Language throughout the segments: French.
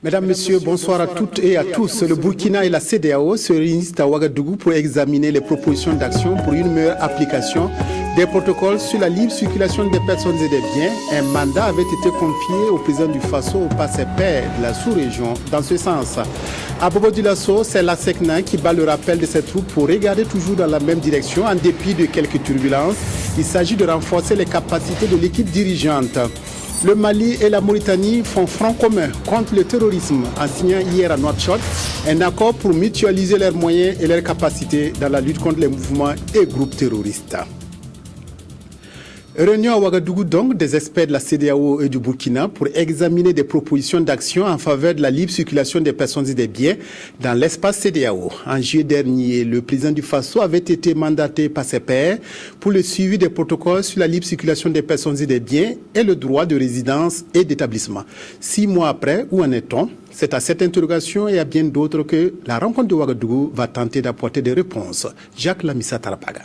Mesdames, Messieurs, bonsoir à toutes et à tous. Le Burkina et la CEDEAO se réunissent à Ouagadougou pour examiner les propositions d'action pour une meilleure application des protocoles sur la libre circulation des personnes et des biens. Un mandat avait été confié au président du Faso, au PACEPER de la sous-région, dans ce sens. À Bobo Dioulasso, c'est la SECNA qui bat le rappel de ses troupes pour regarder toujours dans la même direction en dépit de quelques turbulences. Il s'agit de renforcer les capacités de l'équipe dirigeante. Le Mali et la Mauritanie font front commun contre le terrorisme en signant hier à Nouakchott un accord pour mutualiser leurs moyens et leurs capacités dans la lutte contre les mouvements et groupes terroristes. Réunion à Ouagadougou donc des experts de la CEDEAO et du Burkina pour examiner des propositions d'action en faveur de la libre circulation des personnes et des biens dans l'espace CEDEAO. En juillet dernier, le président du Faso avait été mandaté par ses pairs pour le suivi des protocoles sur la libre circulation des personnes et des biens et le droit de résidence et d'établissement. 6 mois après, où en est-on? C'est à cette interrogation et à bien d'autres que la rencontre de Ouagadougou va tenter d'apporter des réponses. Jacques Lamissa Tarapaga.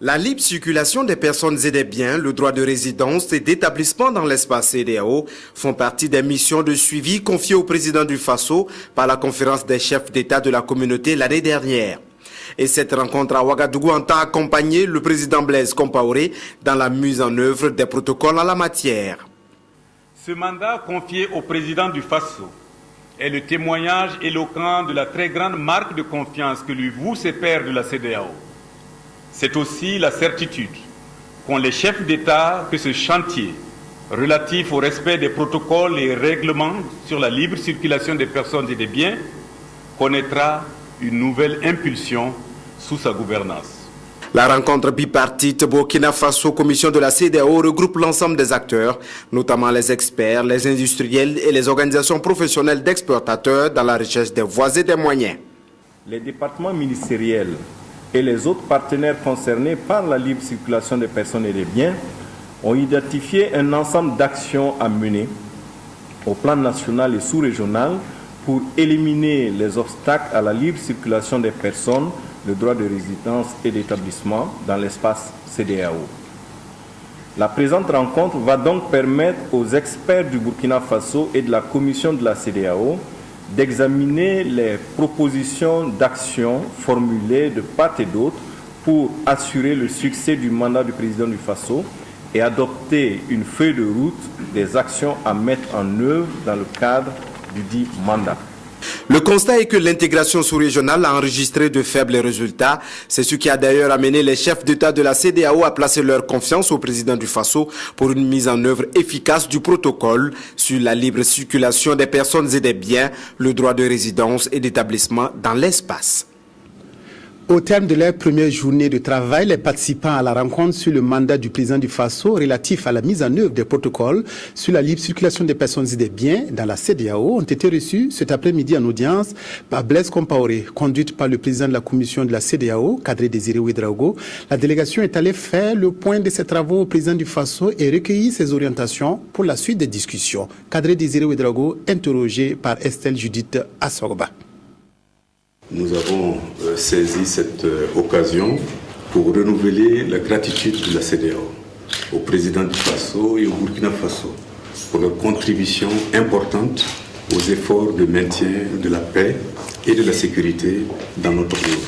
La libre circulation des personnes et des biens, le droit de résidence et d'établissement dans l'espace CEDEAO font partie des missions de suivi confiées au président du Faso par la conférence des chefs d'État de la communauté l'année dernière. Et cette rencontre à Ouagadougou entend accompagner le président Blaise Compaoré dans la mise en œuvre des protocoles en la matière. Ce mandat confié au président du Faso est le témoignage éloquent de la très grande marque de confiance que lui vouent ses pairs de la CEDEAO. C'est aussi la certitude qu'ont les chefs d'État que ce chantier relatif au respect des protocoles et règlements sur la libre circulation des personnes et des biens connaîtra une nouvelle impulsion sous sa gouvernance. La rencontre bipartite Burkina Faso-Commission de la CEDEAO regroupe l'ensemble des acteurs, notamment les experts, les industriels et les organisations professionnelles d'exploitateurs dans la recherche des voies et des moyens. Les départements ministériels et les autres partenaires concernés par la libre circulation des personnes et des biens ont identifié un ensemble d'actions à mener au plan national et sous-régional pour éliminer les obstacles à la libre circulation des personnes, le droit de résidence et d'établissement dans l'espace CEDEAO. La présente rencontre va donc permettre aux experts du Burkina Faso et de la Commission de la CEDEAO d'examiner les propositions d'action formulées de part et d'autre pour assurer le succès du mandat du président du Faso et adopter une feuille de route des actions à mettre en œuvre dans le cadre du dit mandat. Le constat est que l'intégration sous-régionale a enregistré de faibles résultats. C'est ce qui a d'ailleurs amené les chefs d'État de la CEDEAO à placer leur confiance au président du Faso pour une mise en œuvre efficace du protocole sur la libre circulation des personnes et des biens, le droit de résidence et d'établissement dans l'espace. Au terme de leur première journée de travail, les participants à la rencontre sur le mandat du président du Faso relatif à la mise en œuvre des protocoles sur la libre circulation des personnes et des biens dans la CEDEAO ont été reçus cet après-midi en audience par Blaise Compaoré, conduite par le président de la commission de la CEDEAO, Kadri Désiré Ouédraogo. La délégation est allée faire le point de ses travaux au président du Faso et recueillir ses orientations pour la suite des discussions. Kadri Désiré Ouédraogo, interrogé par Estelle Judith Assorba. Nous avons saisi cette occasion pour renouveler la gratitude de la CEDEAO au président du Faso et au Burkina Faso pour leur contribution importante aux efforts de maintien de la paix et de la sécurité dans notre pays.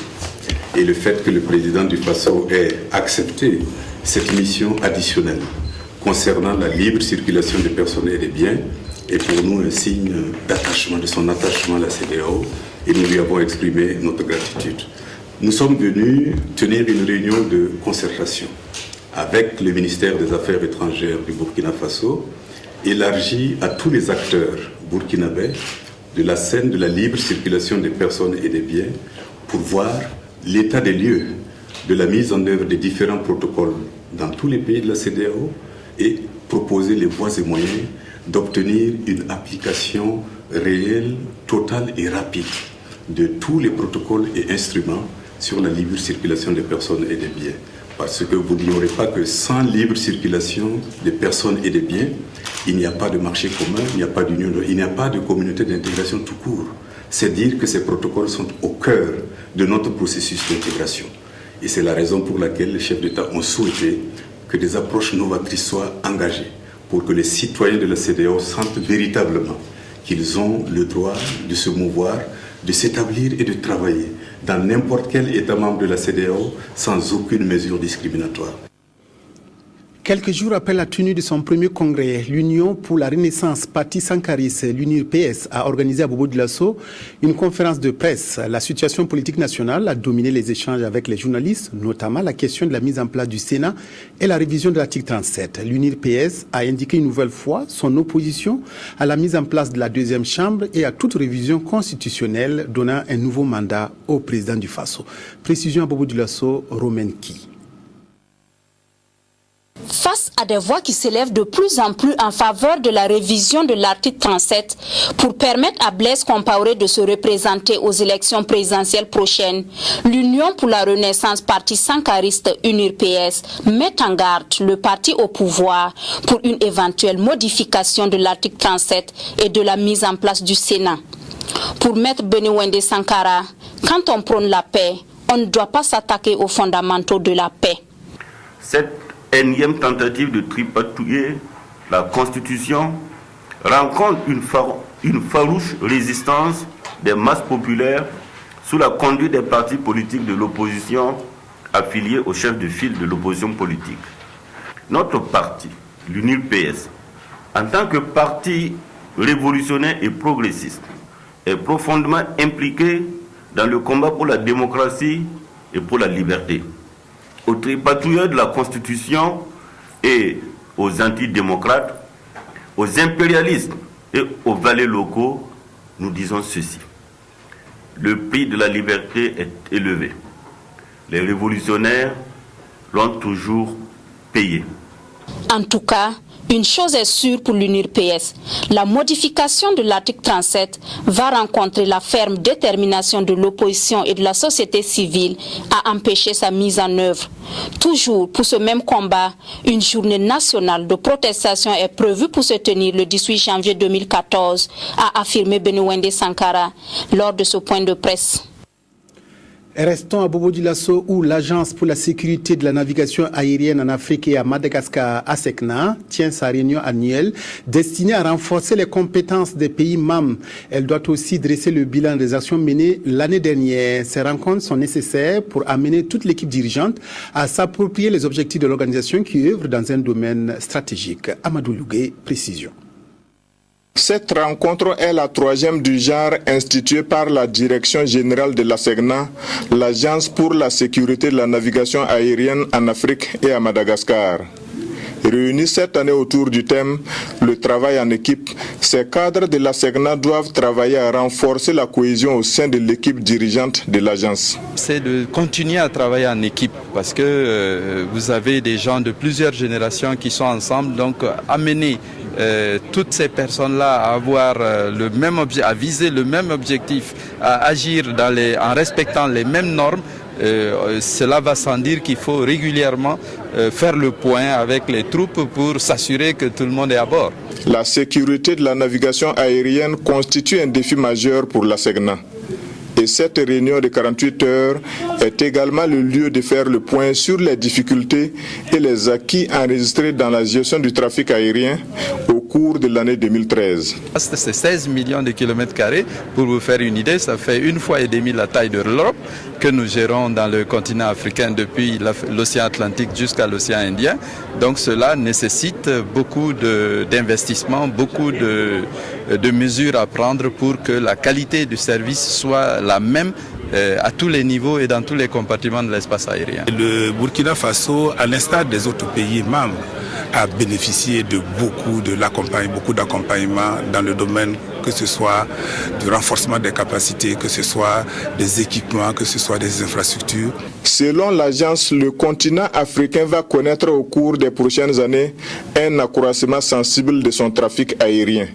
Et le fait que le président du Faso ait accepté cette mission additionnelle concernant la libre circulation des personnes et des biens est pour nous un signe d'attachement, de son attachement à la CEDEAO, et nous lui avons exprimé notre gratitude. Nous sommes venus tenir une réunion de concertation avec le ministère des Affaires étrangères du Burkina Faso, élargie à tous les acteurs burkinabés de la scène de la libre circulation des personnes et des biens, pour voir l'état des lieux de la mise en œuvre des différents protocoles dans tous les pays de la CEDEAO et proposer les voies et moyens d'obtenir une application réelle, totale et rapide de tous les protocoles et instruments sur la libre circulation des personnes et des biens. Parce que vous n'ignorez pas que sans libre circulation des personnes et des biens, il n'y a pas de marché commun, il n'y a pas d'union, il n'y a pas de communauté d'intégration tout court. C'est dire que ces protocoles sont au cœur de notre processus d'intégration. Et c'est la raison pour laquelle les chefs d'État ont souhaité que des approches novatrices soient engagées pour que les citoyens de la CEDEAO sentent véritablement qu'ils ont le droit de se mouvoir, de s'établir et de travailler dans n'importe quel État membre de la CEDEAO sans aucune mesure discriminatoire. Quelques jours après la tenue de son premier congrès, l'Union pour la Renaissance Parti Sankariste, l'UNIRPS, a organisé à Bobo-Dioulasso une conférence de presse. La situation politique nationale a dominé les échanges avec les journalistes, notamment la question de la mise en place du Sénat et la révision de l'article 37. L'UNIRPS a indiqué une nouvelle fois son opposition à la mise en place de la deuxième chambre et à toute révision constitutionnelle donnant un nouveau mandat au président du Faso. Précision à Bobo-Dioulasso, Romain Ki. Face à des voix qui s'élèvent de plus en plus en faveur de la révision de l'article 37 pour permettre à Blaise Compaoré de se représenter aux élections présidentielles prochaines, l'Union pour la Renaissance Parti Sankariste UNIRPS met en garde le parti au pouvoir pour une éventuelle modification de l'article 37 et de la mise en place du Sénat. Pour Maître Beniwende Sankara, quand on prône la paix, on ne doit pas s'attaquer aux fondamentaux de la paix. Cette énième tentative de tripatouiller la Constitution rencontre une farouche résistance des masses populaires sous la conduite des partis politiques de l'opposition affiliés au chef de file de l'opposition politique. Notre parti, l'UNIRPS, en tant que parti révolutionnaire et progressiste, est profondément impliqué dans le combat pour la démocratie et pour la liberté. Aux tripatouilleurs de la Constitution et aux antidémocrates, aux impérialistes et aux valets locaux, nous disons ceci. Le prix de la liberté est élevé. Les révolutionnaires l'ont toujours payé. En tout cas, une chose est sûre pour l'UNIRPS, la modification de l'article 37 va rencontrer la ferme détermination de l'opposition et de la société civile à empêcher sa mise en œuvre. Toujours pour ce même combat, une journée nationale de protestation est prévue pour se tenir le 18 janvier 2014, a affirmé Beniwende Sankara lors de ce point de presse. Restons à Bobo-Dioulasso où l'Agence pour la sécurité de la navigation aérienne en Afrique et à Madagascar, ASECNA, tient sa réunion annuelle destinée à renforcer les compétences des pays membres. Elle doit aussi dresser le bilan des actions menées l'année dernière. Ces rencontres sont nécessaires pour amener toute l'équipe dirigeante à s'approprier les objectifs de l'organisation qui œuvre dans un domaine stratégique. Amadou Lougué, précision. Cette rencontre est la troisième du genre instituée par la Direction générale de l'ASECNA, l'Agence pour la sécurité de la navigation aérienne en Afrique et à Madagascar. Réunis cette année autour du thème « Le travail en équipe », ces cadres de l'ASECNA doivent travailler à renforcer la cohésion au sein de l'équipe dirigeante de l'agence. C'est de continuer à travailler en équipe parce que vous avez des gens de plusieurs générations qui sont ensemble, donc amener toutes ces personnes-là à avoir le même à viser le même objectif, à agir en respectant les mêmes normes. Cela va sans dire qu'il faut régulièrement faire le point avec les troupes pour s'assurer que tout le monde est à bord. La sécurité de la navigation aérienne constitue un défi majeur pour l'ASECNA. Et cette réunion de 48 heures est également le lieu de faire le point sur les difficultés et les acquis enregistrés dans la gestion du trafic aérien au cours de l'année 2013. C'est 16 millions de kilomètres carrés. Pour vous faire une idée, ça fait 1,5 fois la taille de l'Europe que nous gérons dans le continent africain depuis l'océan Atlantique jusqu'à l'océan Indien. Donc cela nécessite beaucoup d'investissements, beaucoup de mesures à prendre pour que la qualité du service soit la même à tous les niveaux et dans tous les compartiments de l'espace aérien. Le Burkina Faso, à l'instar des autres pays membres, a bénéficié de beaucoup d'accompagnement dans le domaine, que ce soit du renforcement des capacités, que ce soit des équipements, que ce soit des infrastructures. Selon l'agence, le continent africain va connaître au cours des prochaines années un accroissement sensible de son trafic aérien.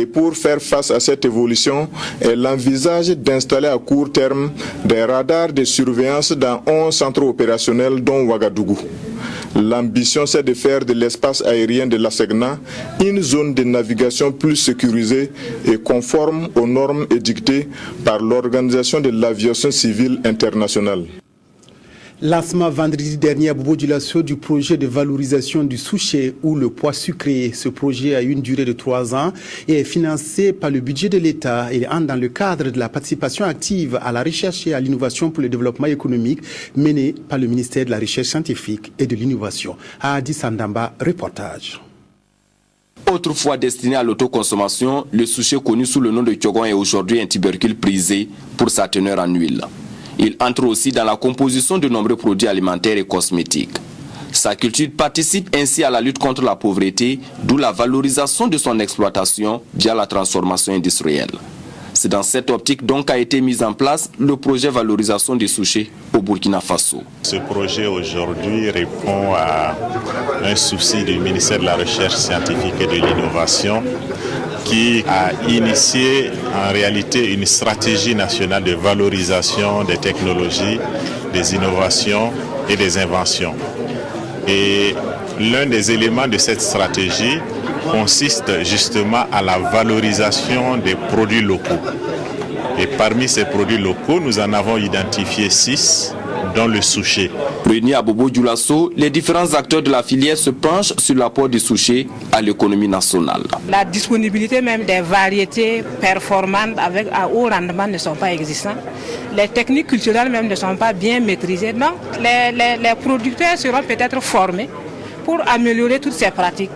Et pour faire face à cette évolution, elle envisage d'installer à court terme des radars de surveillance dans 11 centres opérationnels dont Ouagadougou. L'ambition, c'est de faire de l'espace aérien de l'ASECNA une zone de navigation plus sécurisée et conforme aux normes édictées par l'Organisation de l'aviation civile internationale. Lancement vendredi dernier à Bobo Dioulasso du projet de valorisation du souchet ou le pois sucré. Ce projet a une durée de 3 ans et est financé par le budget de l'État. Il entre dans le cadre de la participation active à la recherche et à l'innovation pour le développement économique menée par le ministère de la Recherche scientifique et de l'innovation. Adi Sandamba, reportage. Autrefois destiné à l'autoconsommation, le souchet connu sous le nom de Tiogon est aujourd'hui un tubercule prisé pour sa teneur en huile. Il entre aussi dans la composition de nombreux produits alimentaires et cosmétiques. Sa culture participe ainsi à la lutte contre la pauvreté, d'où la valorisation de son exploitation via la transformation industrielle. C'est dans cette optique donc qu'a été mis en place le projet valorisation des souchets au Burkina Faso. Ce projet aujourd'hui répond à un souci du ministère de la Recherche scientifique et de l'innovation qui a initié en réalité une stratégie nationale de valorisation des technologies, des innovations et des inventions. Et l'un des éléments de cette stratégie consiste justement à la valorisation des produits locaux. Et parmi ces produits locaux, nous en avons identifié 6, dont le souchet. Réunis à Bobo Dioulasso, les différents acteurs de la filière se penchent sur l'apport du souchet à l'économie nationale. La disponibilité même des variétés performantes à haut rendement ne sont pas existantes. Les techniques culturelles même ne sont pas bien maîtrisées. Donc les producteurs seront peut-être formés pour améliorer toutes ces pratiques.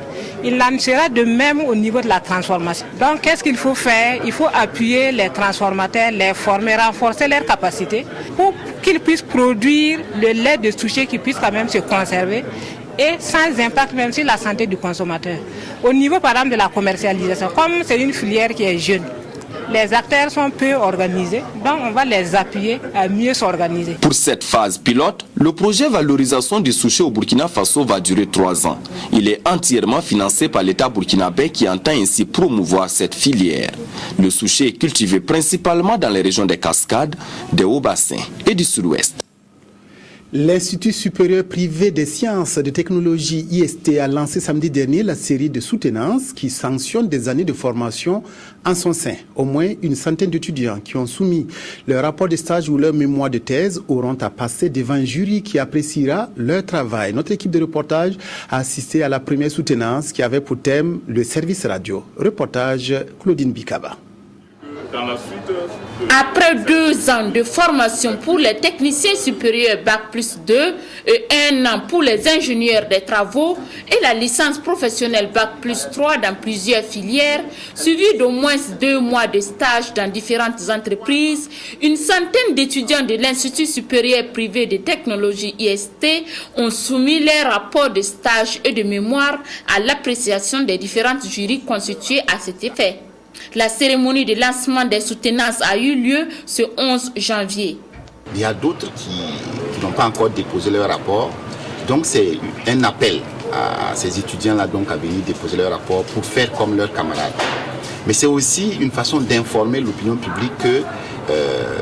Il en sera de même au niveau de la transformation. Donc, qu'est-ce qu'il faut faire? Il faut appuyer les transformateurs, les former, renforcer leurs capacités pour qu'ils puissent produire le lait de souchet qui puisse quand même se conserver et sans impact même sur la santé du consommateur. Au niveau, par exemple, de la commercialisation, comme c'est une filière qui est jeune, les acteurs sont peu organisés, donc on va les appuyer à mieux s'organiser. Pour cette phase pilote, le projet valorisation du souchet au Burkina Faso va durer 3 ans. Il est entièrement financé par l'État burkinabé qui entend ainsi promouvoir cette filière. Le souchet est cultivé principalement dans les régions des Cascades, des Hauts-Bassins et du Sud-Ouest. L'Institut supérieur privé des sciences et de technologie IST a lancé samedi dernier la série de soutenances qui sanctionne des années de formation en son sein. Au moins une centaine d'étudiants qui ont soumis leur rapport de stage ou leur mémoire de thèse auront à passer devant un jury qui appréciera leur travail. Notre équipe de reportage a assisté à la première soutenance qui avait pour thème le service radio. Reportage Claudine Bikaba. Après 2 ans de formation pour les techniciens supérieurs Bac+2 et 1 an pour les ingénieurs des travaux et la licence professionnelle Bac+3 dans plusieurs filières, suivi d'au moins 2 mois de stage dans différentes entreprises, une centaine d'étudiants de l'Institut supérieur privé de technologie IST ont soumis leurs rapports de stage et de mémoire à l'appréciation des différentes jurys constituées à cet effet. La cérémonie de lancement des soutenances a eu lieu ce 11 janvier. Il y a d'autres qui n'ont pas encore déposé leur rapport. Donc c'est un appel à ces étudiants-là donc à venir déposer leur rapport pour faire comme leurs camarades. Mais c'est aussi une façon d'informer l'opinion publique que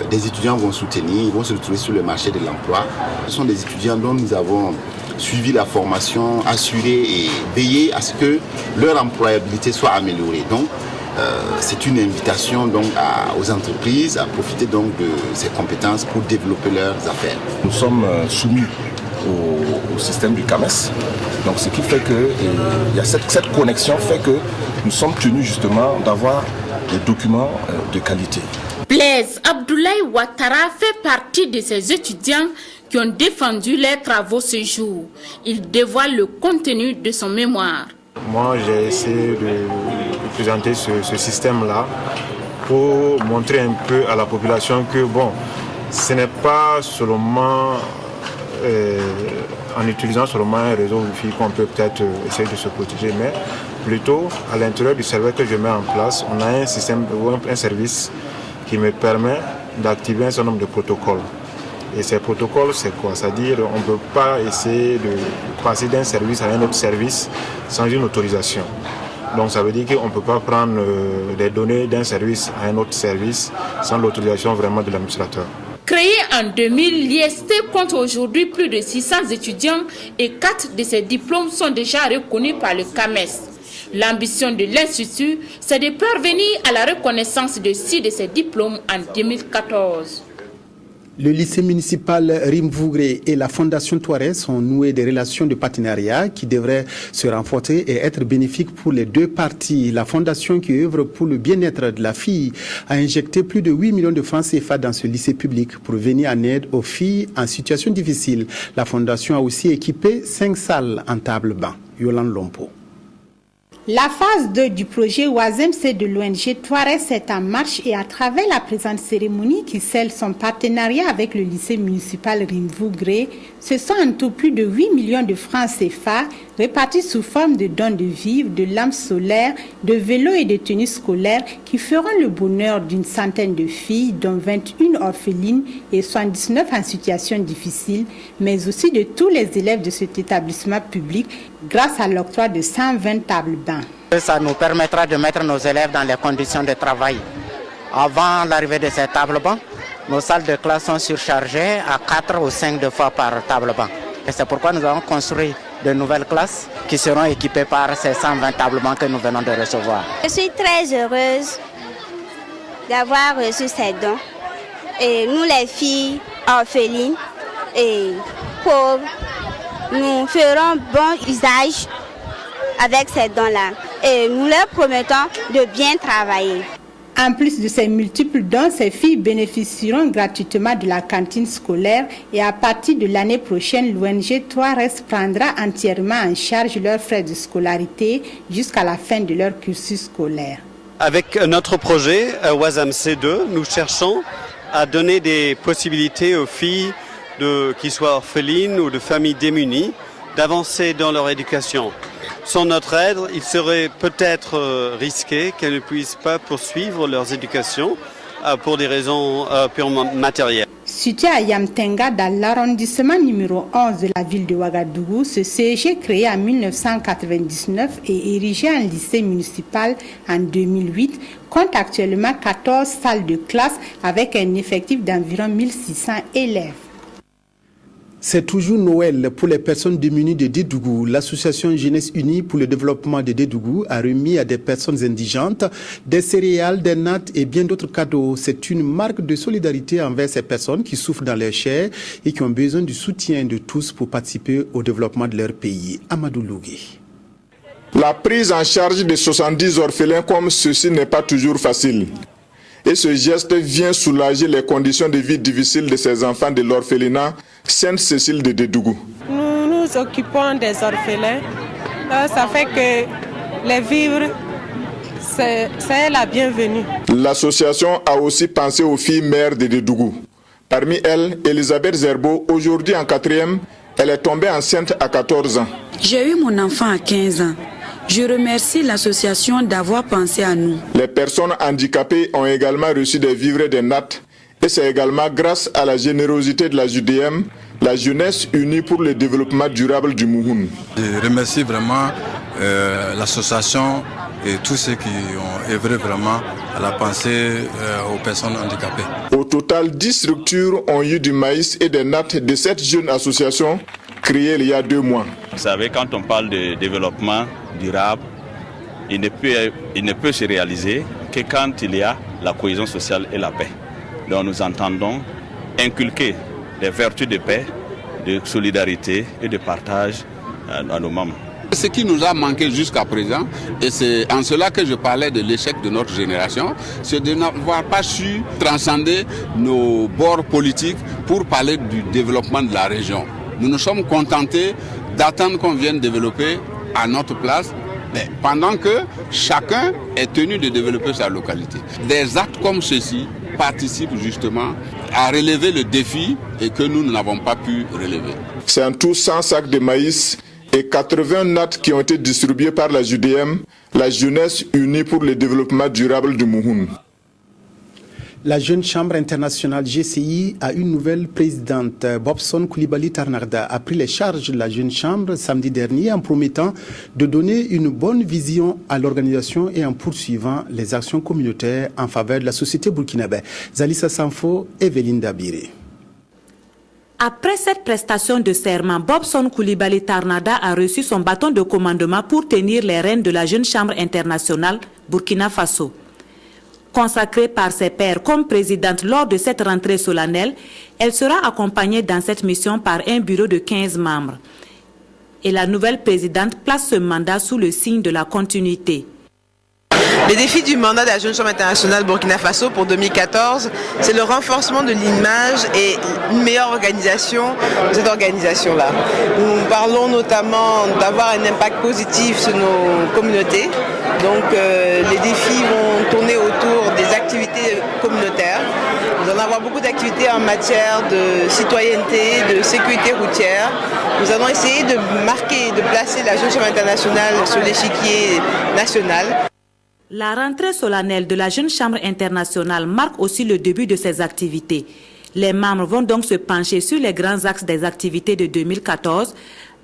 des étudiants vont soutenir, ils vont se retrouver sur le marché de l'emploi. Ce sont des étudiants dont nous avons suivi la formation, assuré et veillé à ce que leur employabilité soit améliorée. Donc, c'est une invitation donc aux entreprises à profiter donc de ces compétences pour développer leurs affaires. Nous sommes soumis au système du CAMES, donc ce qui fait que cette connexion fait que nous sommes tenus justement d'avoir des documents de qualité. Blaise Abdoulaye Ouattara fait partie de ces étudiants qui ont défendu leurs travaux ce jour. Il dévoile le contenu de son mémoire. Moi, j'ai essayé de présenter ce système-là pour montrer un peu à la population que bon, ce n'est pas seulement en utilisant seulement un réseau Wi-Fi qu'on peut peut-être essayer de se protéger, mais plutôt à l'intérieur du serveur que je mets en place, on a un système ou un service qui me permet d'activer un certain nombre de protocoles. Et ces protocoles, c'est quoi? C'est-à-dire qu'on ne peut pas essayer de passer d'un service à un autre service sans une autorisation. Donc ça veut dire qu'on ne peut pas prendre des données d'un service à un autre service sans l'autorisation vraiment de l'administrateur. Créé en 2000, l'IST compte aujourd'hui plus de 600 étudiants et 4 de ces diplômes sont déjà reconnus par le CAMES. L'ambition de l'Institut, c'est de parvenir à la reconnaissance de 6 de ces diplômes en 2014. Le lycée municipal Rimvougré et la Fondation Touareg ont noué des relations de partenariat qui devraient se renforcer et être bénéfiques pour les deux parties. La fondation qui œuvre pour le bien-être de la fille a injecté plus de 8 millions de francs CFA dans ce lycée public pour venir en aide aux filles en situation difficile. La fondation a aussi équipé 5 salles en table-banc. Yolande Lompo. La phase 2 du projet OASEM-C de l'ONG Touareg est en marche et à travers la présente cérémonie qui scelle son partenariat avec le lycée municipal Rimvougré, ce sont en tout plus de 8 millions de francs CFA répartis sous forme de dons de vivres, de lampes solaires, de vélos et de tenues scolaires qui feront le bonheur d'une centaine de filles, dont 21 orphelines et 79 en situation difficile, mais aussi de tous les élèves de cet établissement public grâce à l'octroi de 120 tables-bancs. Ça nous permettra de mettre nos élèves dans les conditions de travail. Avant l'arrivée de ces tables-bancs, nos salles de classe sont surchargées à 4 ou 5 fois par table-banc. Et c'est pourquoi nous avons construit de nouvelles classes qui seront équipées par ces 120 tables-bancs que nous venons de recevoir. Je suis très heureuse d'avoir reçu ces dons. Et nous les filles orphelines et pauvres, nous ferons bon usage avec ces dons-là. Et nous leur promettons de bien travailler. En plus de ces multiples dons, ces filles bénéficieront gratuitement de la cantine scolaire et à partir de l'année prochaine, l'ONG Touareg prendra entièrement en charge leurs frais de scolarité jusqu'à la fin de leur cursus scolaire. Avec notre projet OASEM-C2, nous cherchons à donner des possibilités aux filles qui soient orphelines ou de familles démunies d'avancer dans leur éducation. Sans notre aide, il serait peut-être risqué qu'elles ne puissent pas poursuivre leurs éducations pour des raisons purement matérielles. Situé à Yamtenga, dans l'arrondissement numéro 11 de la ville de Ouagadougou, ce CEG créé en 1999 et érigé en lycée municipal en 2008 compte actuellement 14 salles de classe avec un effectif d'environ 1600 élèves. C'est toujours Noël pour les personnes démunies de Dédougou. L'association Jeunesse Unie pour le développement de Dédougou a remis à des personnes indigentes des céréales, des nattes et bien d'autres cadeaux. C'est une marque de solidarité envers ces personnes qui souffrent dans leur chair et qui ont besoin du soutien de tous pour participer au développement de leur pays. Amadou Lougué. La prise en charge de 70 orphelins comme ceci n'est pas toujours facile. Et ce geste vient soulager les conditions de vie difficiles de ces enfants de l'orphelinat Sainte-Cécile de Dédougou. Nous nous occupons des orphelins. Ça fait que les vivres, c'est la bienvenue. L'association a aussi pensé aux filles mères de Dédougou. Parmi elles, Elisabeth Zerbo, aujourd'hui en 4e, elle est tombée enceinte à 14 ans. J'ai eu mon enfant à 15 ans. Je remercie l'association d'avoir pensé à nous. Les personnes handicapées ont également reçu des vivres et des nattes. Et c'est également grâce à la générosité de la JDM, la Jeunesse Unie pour le développement durable du Mouhoun. Je remercie vraiment l'association et tous ceux qui ont œuvré vraiment à la pensée aux personnes handicapées. Au total, 10 structures ont eu du maïs et des nattes de cette jeune association créée il y a 2 mois. Vous savez, quand on parle de développement durable, il ne peut se réaliser que quand il y a la cohésion sociale et la paix. Donc nous entendons inculquer les vertus de paix, de solidarité et de partage à nos membres. Ce qui nous a manqué jusqu'à présent, et c'est en cela que je parlais de l'échec de notre génération, c'est de n'avoir pas su transcender nos bords politiques pour parler du développement de la région. Nous nous sommes contentés d'attendre qu'on vienne développer à notre place, mais pendant que chacun est tenu de développer sa localité. Des actes comme ceci participent justement à relever le défi et que nous n'avons pas pu relever. C'est en tout 100 sacs de maïs et 80 nattes qui ont été distribuées par la JDM, la Jeunesse Unie pour le développement durable du Mouhoun. La Jeune Chambre internationale GCI a une nouvelle présidente. Bobson Coulibaly Tarnarda a pris les charges de la Jeune Chambre samedi dernier en promettant de donner une bonne vision à l'organisation et en poursuivant les actions communautaires en faveur de la société burkinabé. Zalissa Sanfo, Evelyne Dabiré. Après cette prestation de serment, Bobson Coulibaly Tarnarda a reçu son bâton de commandement pour tenir les rênes de la Jeune Chambre internationale Burkina Faso. Consacrée par ses pairs comme présidente lors de cette rentrée solennelle, elle sera accompagnée dans cette mission par un bureau de 15 membres. Et la nouvelle présidente place ce mandat sous le signe de la continuité. Les défis du mandat de la Jeune Chambre internationale Burkina Faso pour 2014, c'est le renforcement de l'image et une meilleure organisation de cette organisation-là. Nous parlons notamment d'avoir un impact positif sur nos communautés. Donc les défis vont tourner autour des activités communautaires. Nous allons avoir beaucoup d'activités en matière de citoyenneté, de sécurité routière. Nous allons essayer de marquer, de placer la Jeune Chambre internationale sur l'échiquier national. La rentrée solennelle de la Jeune Chambre internationale marque aussi le début de ses activités. Les membres vont donc se pencher sur les grands axes des activités de 2014,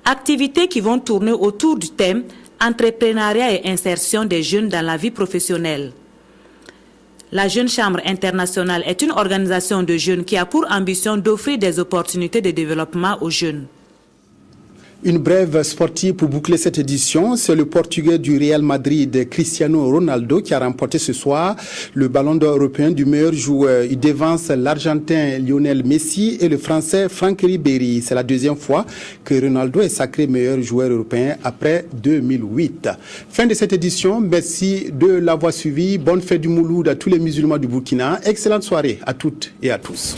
activités qui vont tourner autour du thème « Entrepreneuriat et insertion des jeunes dans la vie professionnelle ». La Jeune Chambre internationale est une organisation de jeunes qui a pour ambition d'offrir des opportunités de développement aux jeunes. Une brève sportive pour boucler cette édition, c'est le Portugais du Real Madrid, Cristiano Ronaldo, qui a remporté ce soir le Ballon d'Or européen du meilleur joueur. Il dévance l'Argentin Lionel Messi et le Français Franck Ribéry. C'est la deuxième fois que Ronaldo est sacré meilleur joueur européen après 2008. Fin de cette édition, merci de l'avoir suivi. Bonne fête du Mouloud à tous les musulmans du Burkina. Excellente soirée à toutes et à tous.